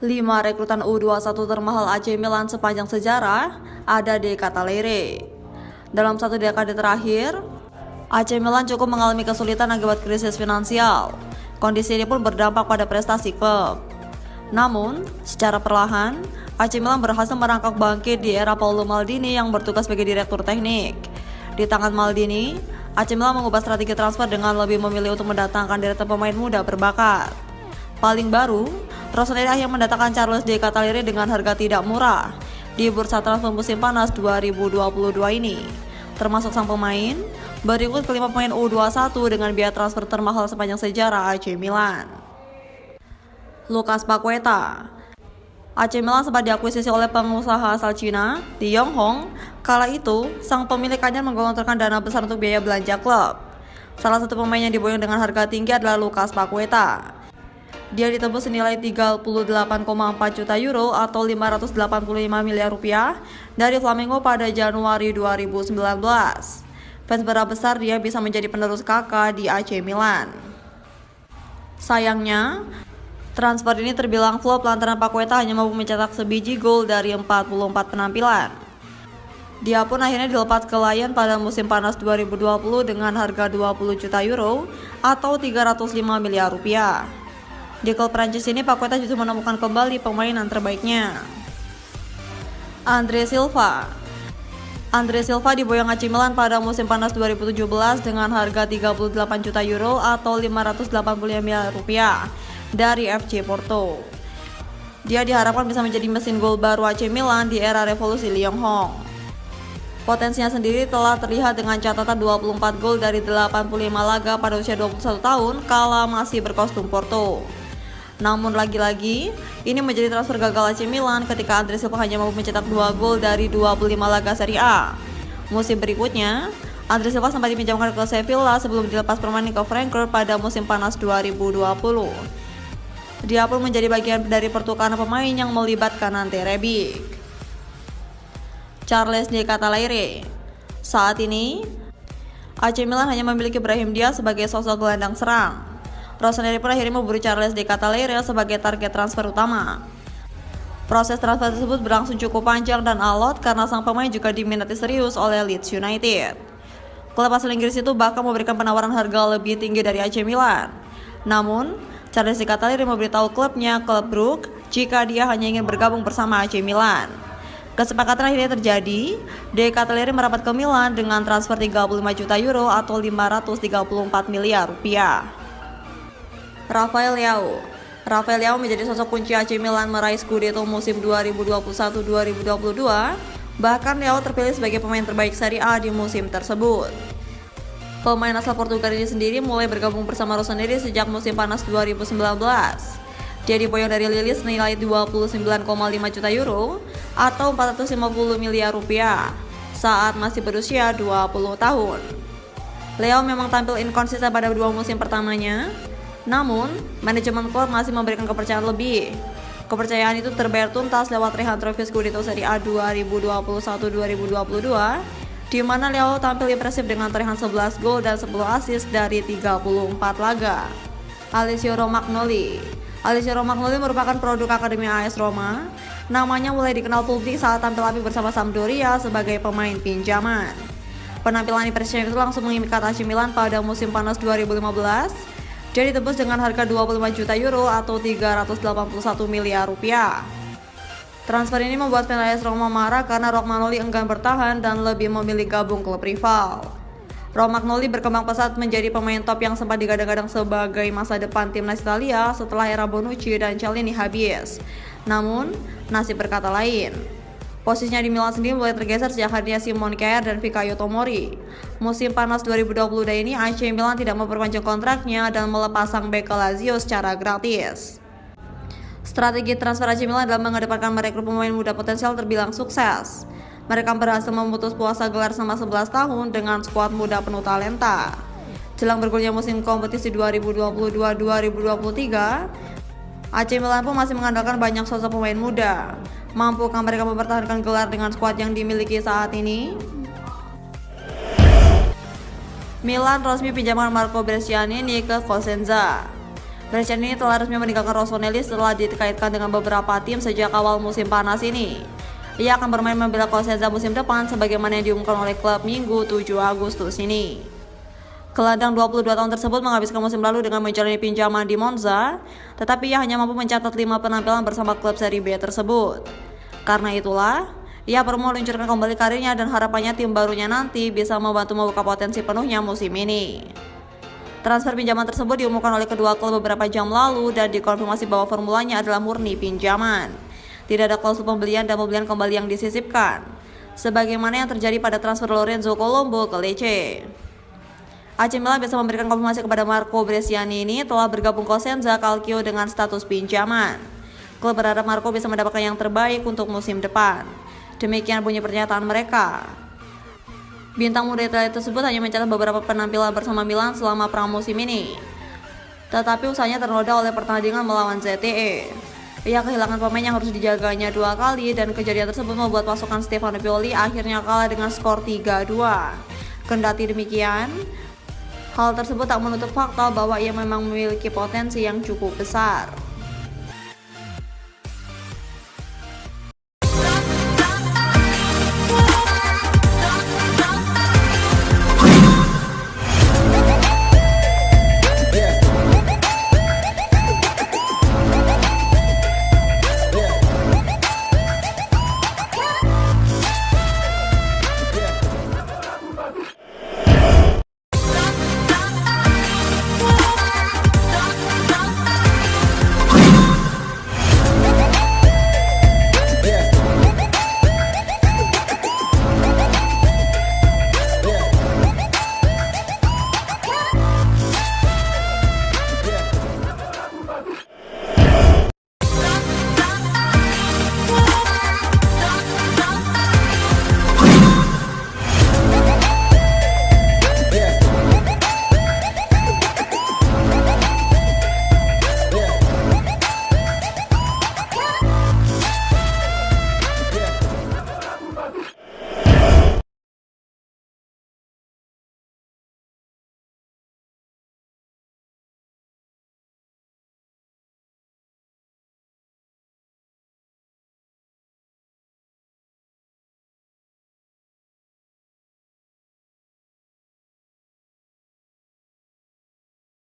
5 rekrutan U21 termahal AC Milan sepanjang sejarah ada di Catalere. Dalam satu dekade terakhir, AC Milan cukup mengalami kesulitan akibat krisis finansial. Kondisi ini pun berdampak pada prestasi klub. Namun, secara perlahan, AC Milan berhasil merangkak bangkit di era Paolo Maldini yang bertugas sebagai direktur teknik. Di tangan Maldini, AC Milan mengubah strategi transfer dengan lebih memilih untuk mendatangkan deretan pemain muda berbakat. Paling baru, Rossoneri yang mendatangkan Charles de Catalere dengan harga tidak murah di bursa transfer musim panas 2022 ini. Termasuk sang pemain, berikut kelima pemain U21 dengan biaya transfer termahal sepanjang sejarah AC Milan. Lucas Paqueta. AC Milan sempat diakuisisi oleh pengusaha asal Cina, Li Yonghong. Kala itu, sang pemilik hanya menggelontorkan dana besar untuk biaya belanja klub. Salah satu pemain yang diboyong dengan harga tinggi adalah Lucas Paqueta. Dia ditebus senilai 38,4 juta euro atau 585 miliar rupiah dari Flamengo pada Januari 2019. Fans berharap besar dia bisa menjadi penerus kakak di AC Milan. Sayangnya, transfer ini terbilang flop lantaran Paqueta hanya mampu mencetak sebiji gol dari 44 penampilan. Dia pun akhirnya dilepas ke Lyon pada musim panas 2020 dengan harga 20 juta euro atau 305 miliar rupiah. Di klub Prancis ini, Paqueta justru menemukan kembali pemainan terbaiknya. Andre Silva diboyong AC Milan pada musim panas 2017 dengan harga 38 juta euro atau 585 miliar rupiah dari FC Porto. Dia diharapkan bisa menjadi mesin gol baru AC Milan di era revolusi Li Yonghong. Potensinya sendiri telah terlihat dengan catatan 24 gol dari 85 laga pada usia 21 tahun kala masih berkostum Porto. Namun lagi-lagi, ini menjadi transfer gagal AC Milan ketika Andre Silva hanya mampu mencetak 2 gol dari 25 laga Serie A. Musim berikutnya, Andre Silva sempat dipinjamkan ke Sevilla sebelum dilepas permanen ke Frankfurt pada musim panas 2020. Dia pun menjadi bagian dari pertukaran pemain yang melibatkan Ante Rebic. Charles de Catalere. Saat ini, AC Milan hanya memiliki Brahim Diaz sebagai sosok gelandang serang. Rossoneri pun akhirnya memburu Charles de Catalere sebagai target transfer utama. Proses transfer tersebut berlangsung cukup panjang dan alot karena sang pemain juga diminati serius oleh Leeds United. Klub asal Inggris itu bahkan memberikan penawaran harga lebih tinggi dari AC Milan. Namun, Charles de Catalere memberitahu klubnya, klub Brugge, jika dia hanya ingin bergabung bersama AC Milan. Kesepakatan akhirnya terjadi. De Catalere merapat ke Milan dengan transfer 35 juta euro atau 534 miliar rupiah. Rafael Leao menjadi sosok kunci AC Milan meraih Scudetto musim 2021-2022. Bahkan Leao terpilih sebagai pemain terbaik Serie A di musim tersebut. Pemain asal Portugal ini sendiri mulai bergabung bersama Rossoneri sejak musim panas 2019. Dia diboyong dari Lille senilai 29,5 juta euro atau 450 miliar rupiah saat masih berusia 20 tahun. Leao memang tampil inkonsisten pada 2 musim pertamanya. Namun, manajemen klub masih memberikan kepercayaan lebih. Kepercayaan itu terbayar tuntas lewat raihan trofi Scudetto Serie A 2021-2022, di mana Leao tampil impresif dengan raihan 11 gol dan 10 assist dari 34 laga. Alessio Romagnoli merupakan produk Akademi AS Roma. Namanya mulai dikenal publik saat tampil apik bersama Sampdoria sebagai pemain pinjaman. Penampilan impresif itu langsung mengimikat AC Milan pada musim panas 2015. Dia ditebus dengan harga 25 juta euro atau 381 miliar rupiah. Transfer ini membuat fans AS Roma marah karena Romagnoli enggan bertahan dan lebih memilih gabung klub rival. Romagnoli berkembang pesat menjadi pemain top yang sempat digadang-gadang sebagai masa depan timnas Italia setelah era Bonucci dan Chiellini habis. Namun, nasib berkata lain. Posisinya di Milan sendiri mulai tergeser sejak hadirnya Simon Kjaer dan Fikayo Tomori. Musim panas 2022 ini, AC Milan tidak memperpanjang kontraknya dan melepas sang bek ke Lazio secara gratis. Strategi transfer AC Milan dalam mengedepankan merekrut pemain muda potensial terbilang sukses. Mereka berhasil memutus puasa gelar selama 11 tahun dengan skuad muda penuh talenta. Jelang bergulirnya musim kompetisi 2022-2023, AC Milan pun masih mengandalkan banyak sosok pemain muda. Mampukah mereka mempertahankan gelar dengan skuad yang dimiliki saat ini? Milan resmi pinjaman Marco Bresciani ke Cosenza. Bresciani ini telah resmi meninggalkan Rossoneri setelah dikaitkan dengan beberapa tim sejak awal musim panas ini. Ia akan bermain membela Cosenza musim depan sebagaimana yang diumumkan oleh klub Minggu 7 Agustus ini. Gelandang 22 tahun tersebut menghabiskan musim lalu dengan menjalani pinjaman di Monza, tetapi ia hanya mampu mencatat 5 penampilan bersama klub Serie B tersebut. Karena itulah, ia perlu meluncurkan kembali karirnya dan harapannya tim barunya nanti bisa membantu membuka potensi penuhnya musim ini. Transfer pinjaman tersebut diumumkan oleh kedua klub beberapa jam lalu dan dikonfirmasi bahwa formulanya adalah murni pinjaman. Tidak ada klausul pembelian dan pembelian kembali yang disisipkan, sebagaimana yang terjadi pada transfer Lorenzo Colombo ke Lecce. AC Milan bisa memberikan konfirmasi kepada Marco Bresciani ini telah bergabung Cosenza Calcio dengan status pinjaman. Klub berharap Marco bisa mendapatkan yang terbaik untuk musim depan. Demikian bunyi pernyataan mereka. Bintang muda Italia tersebut hanya mencatat beberapa penampilan bersama Milan selama pramusim ini, tetapi usahanya ternoda oleh pertandingan melawan ZTE. Ia kehilangan pemain yang harus dijaganya 2 kali dan kejadian tersebut membuat pasukan Stefano Pioli akhirnya kalah dengan skor 3-2. Kendati demikian, hal tersebut tak menutup fakta bahwa ia memang memiliki potensi yang cukup besar.